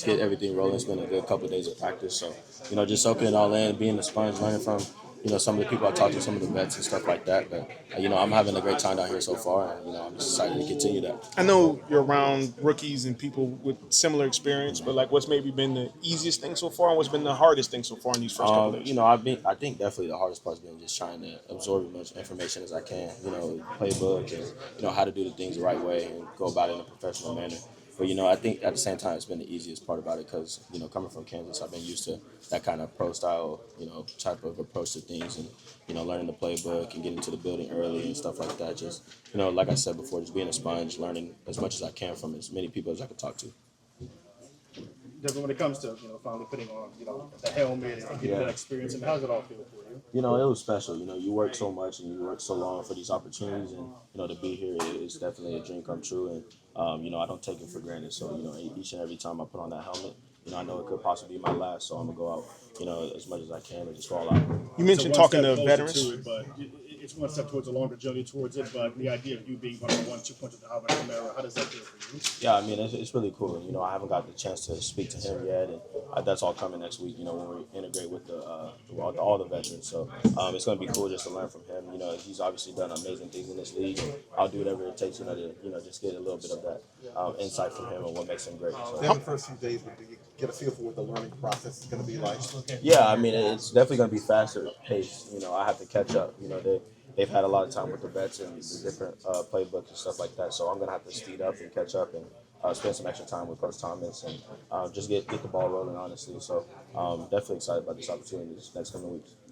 just get everything rolling. It's been a good couple of days of practice. So, just soaking it all in, being a sponge, learning from, some of the people I talked to, some of the vets and stuff like that. But, I'm having a great time down here so far. And, I'm just excited to continue that. I know you're around rookies and people with similar experience, but like, what's maybe been the easiest thing so far, and what's been the hardest thing so far in these first couple days? I think definitely the hardest part's been just trying to absorb as much information as I can, playbook and, how to do the things the right way and go about it in a professional manner. But, I think at the same time, it's been the easiest part about it because, coming from Kansas, I've been used to that kind of pro style, type of approach to things and, learning the playbook and getting to the building early and stuff like that. Just, like I said before, just being a sponge, learning as much as I can from as many people as I can talk to. Devin, when it comes to finally putting on the helmet and getting that experience, and how does it all feel for you? It was special. You work so much and you work so long for these opportunities, and to be here is definitely a dream come true. And I don't take it for granted. So each and every time I put on that helmet, I know it could possibly be my last. So I'm gonna go out, as much as I can and just fall out. You mentioned talking to veterans. To it, but it's one step towards a longer journey towards it. But the idea of you being 1-on-1, 2 points with Alvin Kamara, how does that feel for you? Yeah, I mean, it's really cool. I haven't got the chance to speak to him yet, and that's all coming next week, when we integrate with all the veterans. So it's going to be cool just to learn from him. He's obviously done amazing things in this league, and I'll do whatever it takes, to just get a little bit of that insight from him and what makes him great. So. In the first few days, do you get a feel for what the learning process is going to be like? Yeah, I mean, it's definitely going to be faster paced. I have to catch up. They've had a lot of time with the vets and the different playbooks and stuff like that. So I'm going to have to speed up and catch up and spend some extra time with Coach Thomas and just get the ball rolling, honestly. So definitely excited about this opportunity these next coming weeks.